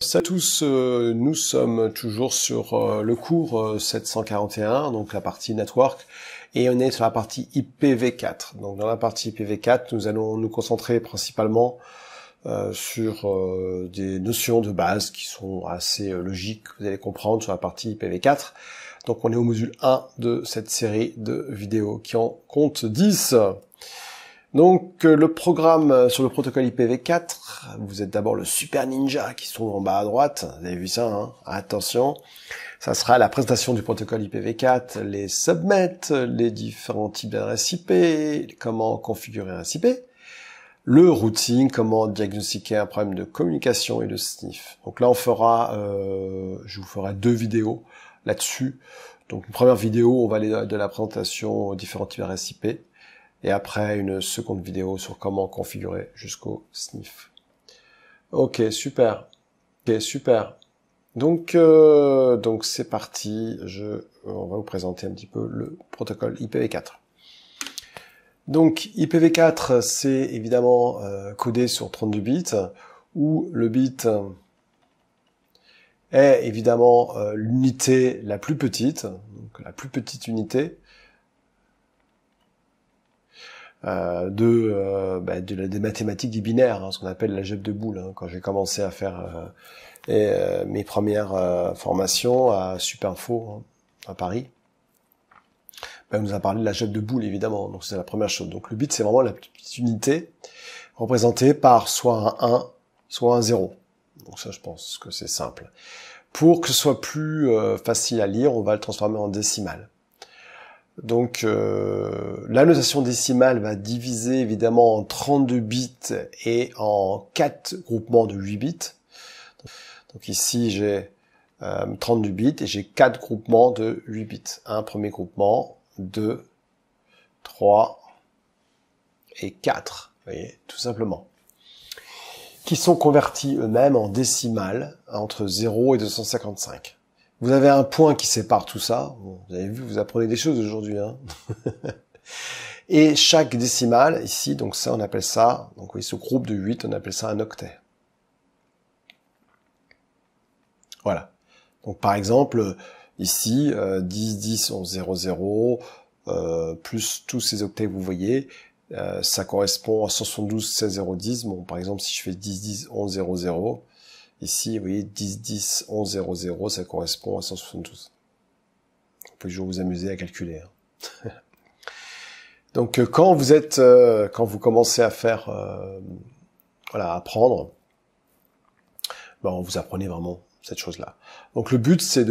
Salut à tous, nous sommes toujours sur le cours 741, donc la partie network, et on est sur la partie IPv4. Donc dans la partie IPv4, nous allons nous concentrer principalement sur des notions de base qui sont assez logiques, vous allez comprendre sur la partie IPv4. Donc on est au module 1 de cette série de vidéos qui en compte 10. Donc le programme sur le protocole IPv4, vous êtes d'abord le Super Ninja qui se trouve en bas à droite, vous avez vu ça, hein? Attention, ça sera la présentation du protocole IPv4, les subnets, les différents types d'adresses IP, comment configurer un IP, le routing, comment diagnostiquer un problème de communication et de sniff. Donc là on fera, je vous ferai 2 vidéos là-dessus. Donc une première vidéo, on va aller de la présentation aux différents types d'adresses IP. Et après, une seconde vidéo sur comment configurer jusqu'au sniff. Ok, super. Ok, super. Donc c'est parti. On va vous présenter un petit peu le protocole IPv4. Donc IPv4, c'est évidemment codé sur 32 bits, où le bit est évidemment l'unité la plus petite, donc la plus petite unité. Des mathématiques du binaire, hein, ce qu'on appelle l'algèbre de Boole. Hein, quand j'ai commencé à faire mes premières formations à Supinfo, hein, à Paris, on nous a parlé de l'algèbre de Boole, évidemment. Donc c'est la première chose. Donc le bit, c'est vraiment la petite unité représentée par soit un 1, soit un 0. Donc ça, je pense que c'est simple. Pour que ce soit plus facile à lire, on va le transformer en décimale. Donc la notation décimale va diviser évidemment en 32 bits et en 4 groupements de 8 bits. Donc ici j'ai 32 bits et j'ai 4 groupements de 8 bits. Un premier groupement, 2, 3 et 4, vous voyez, tout simplement. Qui sont convertis eux-mêmes en décimales entre 0 et 255. Vous avez un point qui sépare tout ça. Bon, vous avez vu, vous apprenez des choses aujourd'hui, hein. Et chaque décimale, ici, donc ça, on appelle ça, donc oui, ce groupe de 8, on appelle ça un octet. Voilà. Donc par exemple, ici, 10, 10, 11, 0, 0, plus tous ces octets que vous voyez, ça correspond à 172, 16, 0, 10. Bon, par exemple, si je fais 10, 10, 11, 0, 0, ici, vous voyez, 10, 10, 11, 0, 0, ça correspond à 172. Vous pouvez toujours vous amuser à calculer. Hein. Donc, quand vous commencez à faire, à apprendre, vous apprenez vraiment cette chose-là. Donc, le but, c'est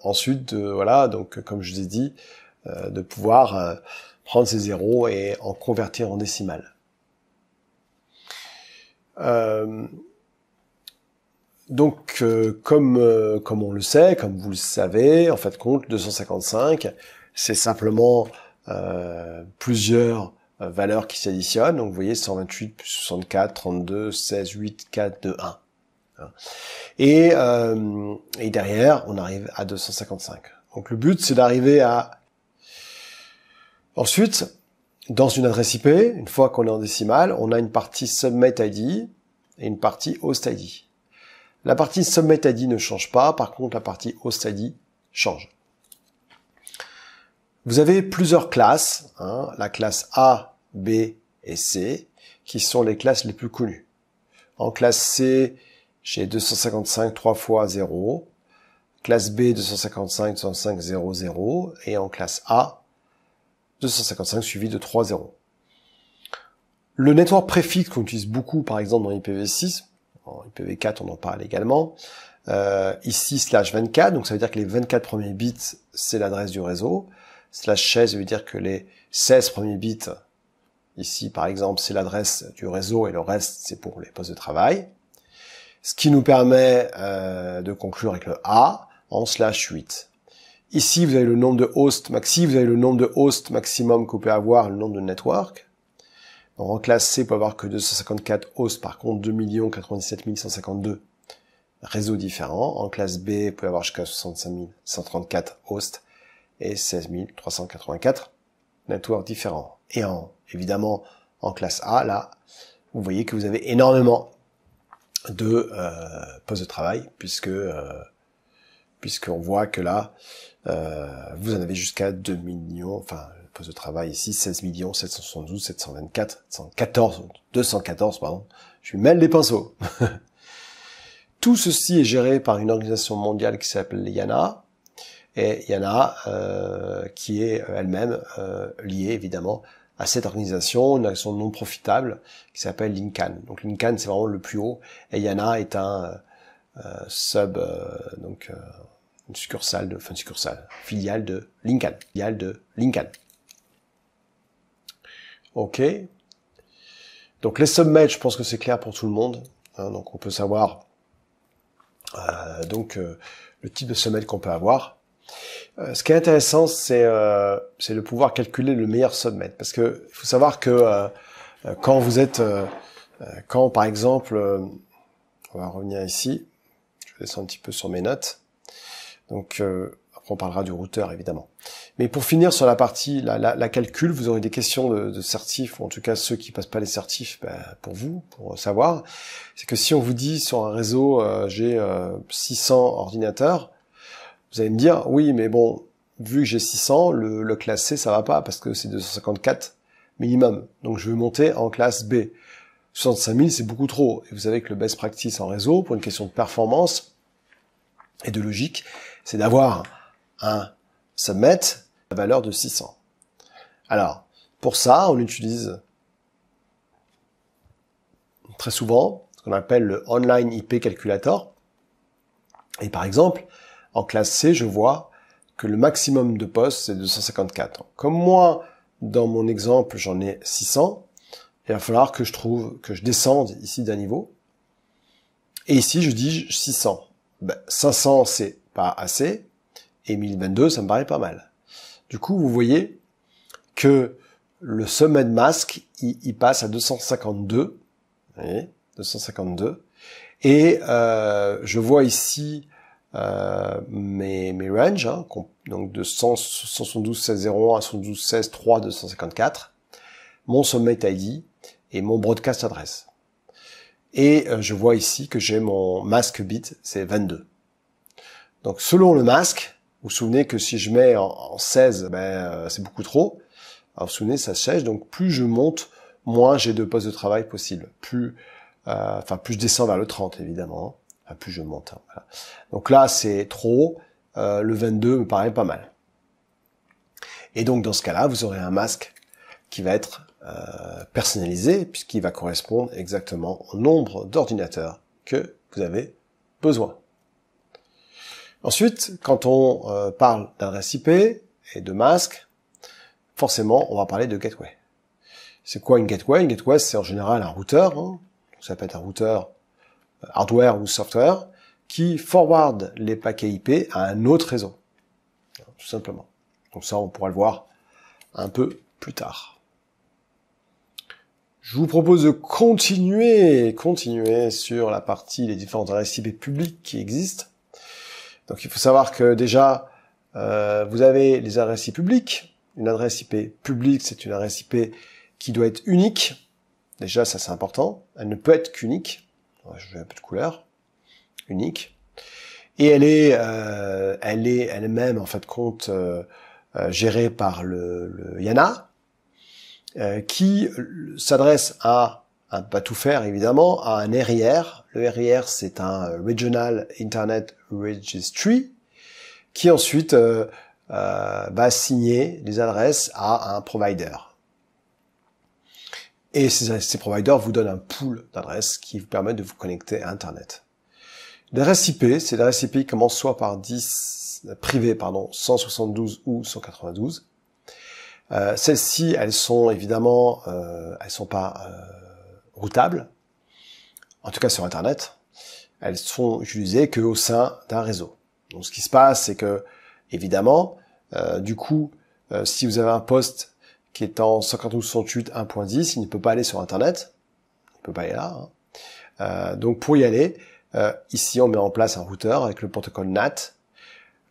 ensuite, donc, comme je vous ai dit, de pouvoir prendre ces zéros et en convertir en décimales. Donc, comme on le sait, comme vous le savez, en fait, compte 255, c'est simplement plusieurs valeurs qui s'additionnent. Donc, vous voyez, 128 plus 64, 32, 16, 8, 4, 2, 1. Et derrière, on arrive à 255. Donc, le but, c'est d'arriver à... Ensuite, dans une adresse IP, une fois qu'on est en décimale, on a une partie subnet ID et une partie host ID. La partie subnet ID ne change pas, par contre la partie host ID change. Vous avez plusieurs classes, hein, la classe A, B et C, qui sont les classes les plus connues. En classe C, j'ai 255 3 fois 0, classe B 255 255 0 0, et en classe A, 255 suivi de 3 0. Le network préfixe qu'on utilise beaucoup, par exemple, dans IPv6, en IPv4, on en parle également. Ici, /24, donc ça veut dire que les 24 premiers bits, c'est l'adresse du réseau. /16 veut dire que les 16 premiers bits, ici, par exemple, c'est l'adresse du réseau et le reste, c'est pour les postes de travail. Ce qui nous permet de conclure avec le A en /8. Ici, vous avez le nombre de hosts maxi, vous avez le nombre de hosts maximum que vous pouvez avoir, le nombre de networks. Donc, en classe C, vous pouvez avoir que 254 hosts, par contre 2 97 152 réseaux différents. En classe B, vous pouvez avoir jusqu'à 65 134 hosts et 16 384 networks différents. Et évidemment, en classe A, là, vous voyez que vous avez énormément de poste de travail, puisqu'on voit que là, vous en avez jusqu'à 2 millions, enfin, le poste de travail ici, 16 772 724, 214, pardon. Je lui mêle les pinceaux. Tout ceci est géré par une organisation mondiale qui s'appelle IANA, et IANA qui est elle-même liée évidemment à cette organisation, une organisation non profitable qui s'appelle l'INCAN. Donc l'INCAN c'est vraiment le plus haut, et IANA est un une filiale de l'INCAN. Ok. Donc les submets, je pense que c'est clair pour tout le monde. Hein, donc on peut savoir le type de submet qu'on peut avoir. Ce qui est intéressant, c'est de pouvoir calculer le meilleur submet, parce que il faut savoir que quand vous êtes, quand par exemple, on va revenir ici, je vais descendre un petit peu sur mes notes. Donc après on parlera du routeur évidemment. Mais pour finir sur la partie la calcul, vous aurez des questions de certifs, ou en tout cas ceux qui passent pas les certifs, pour vous, pour savoir. C'est que si on vous dit sur un réseau j'ai 600 ordinateurs, vous allez me dire oui mais bon, vu que j'ai 600, le classe C ça va pas parce que c'est 254 minimum. Donc je vais monter en classe B. 65 000 c'est beaucoup trop. Et vous savez que le best practice en réseau, pour une question de performance et de logique, c'est d'avoir un subnet à valeur de 600. Alors, pour ça, on utilise très souvent ce qu'on appelle le Online IP Calculator. Et par exemple, en classe C, je vois que le maximum de postes, c'est 254. Comme moi, dans mon exemple, j'en ai 600, il va falloir que je descende ici d'un niveau. Et ici, je dis 600. 500, c'est pas assez. Et 1022, ça me paraît pas mal. Du coup, vous voyez que le subnet mask, il passe à 252. Vous voyez, 252. Et je vois ici mes ranges, hein, donc de 172.16.01 à 172.16.3 254, mon subnet ID et mon broadcast adresse. Et je vois ici que j'ai mon mask bit, c'est 22. Donc selon le mask, vous vous souvenez que si je mets en 16, c'est beaucoup trop. Alors vous vous souvenez, ça sèche, donc plus je monte, moins j'ai de postes de travail possibles. Plus je descends vers le 30, évidemment. Enfin, plus je monte. Hein, voilà. Donc là, c'est trop. Le 22 me paraît pas mal. Et donc dans ce cas-là, vous aurez un masque qui va être personnalisé, puisqu'il va correspondre exactement au nombre d'ordinateurs que vous avez besoin. Ensuite, quand on parle d'adresse IP et de masque, forcément, on va parler de gateway. C'est quoi une gateway? Une gateway, c'est en général un routeur, hein. Ça peut être un routeur hardware ou software, qui forward les paquets IP à un autre réseau, tout simplement. Donc ça, on pourra le voir un peu plus tard. Je vous propose de continuer sur la partie des différentes adresses IP publiques qui existent. Donc il faut savoir que déjà, vous avez les adresses IP publiques. Une adresse IP publique, c'est une adresse IP qui doit être unique. Déjà, ça c'est important. Elle ne peut être qu'unique. Je vais un peu de couleur. Unique. Et elle est elle-même en fait de compte gérée par le IANA, qui s'adresse à pas tout faire évidemment, à un RIR. Le RIR, c'est un Regional Internet Registry, qui ensuite va signer les adresses à un provider. Et ces providers vous donnent un pool d'adresses qui vous permettent de vous connecter à Internet. L'adresse IP, c'est l'adresse IP qui commence soit par 172 ou 192. Celles-ci, elles sont évidemment, elles sont pas routables, en tout cas sur Internet. Elles sont utilisées qu'au sein d'un réseau. Donc ce qui se passe, c'est que, évidemment, du coup, si vous avez un poste qui est en 192.168.1.10, il ne peut pas aller sur Internet. Il ne peut pas aller là. Hein. Donc pour y aller, ici on met en place un routeur avec le protocole NAT.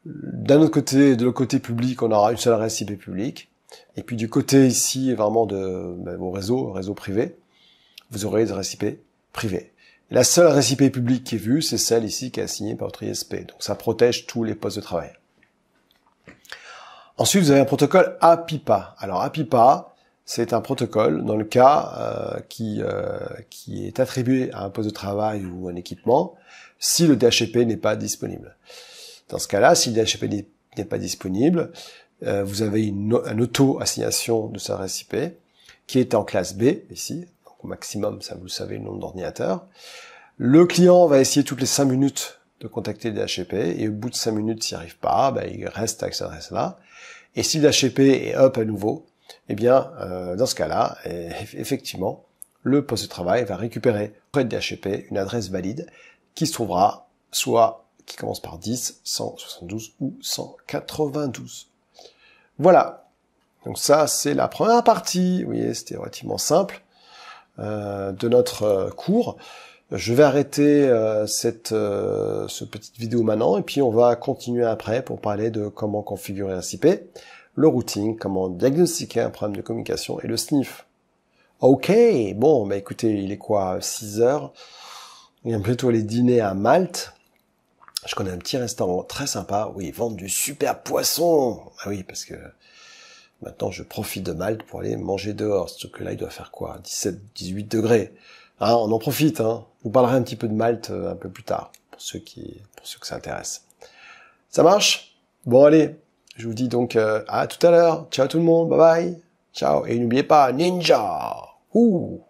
D'un autre côté, de l'autre côté public, on aura une seule adresse IP publique. Et puis du côté ici, vraiment de vos réseaux privés, vous aurez des adresses IP privées. La seule récipient publique qui est vue, c'est celle ici qui est assignée par votre ISP. Donc ça protège tous les postes de travail. Ensuite, vous avez un protocole APIPA. Alors APIPA, c'est un protocole dans le cas qui est attribué à un poste de travail ou un équipement si le DHCP n'est pas disponible. Dans ce cas-là, si le DHCP n'est pas disponible, vous avez une auto-assignation de sa récipient qui est en classe B, ici. Donc au maximum, ça vous le savez, le nombre d'ordinateurs. Le client va essayer toutes les 5 minutes de contacter le DHCP et au bout de 5 minutes, s'il n'y arrive pas, il reste avec cette adresse-là. Et si le DHCP est up à nouveau, eh bien, dans ce cas-là, effectivement, le poste de travail va récupérer auprès de DHCP une adresse valide qui se trouvera soit qui commence par 10, 172 ou 192. Voilà. Donc ça, c'est la première partie. Vous voyez, c'était relativement simple de notre cours. Je vais arrêter cette petite vidéo maintenant et puis on va continuer après pour parler de comment configurer un CP, le routing, comment diagnostiquer un problème de communication et le sniff. Ok, bon, écoutez, il est quoi, 6 heures. Il vient plutôt aller dîner à Malte. Je connais un petit restaurant très sympa où ils vendent du super poisson. Ah oui, parce que maintenant je profite de Malte pour aller manger dehors. Sauf que là, il doit faire quoi, 17, 18 degrés. Hein, on en profite, hein. Je vous parlerai un petit peu de Malte un peu plus tard, pour ceux que ça intéresse. Ça marche? Bon, allez. Je vous dis donc à tout à l'heure. Ciao tout le monde. Bye bye. Ciao. Et n'oubliez pas, Ninja! Ouh!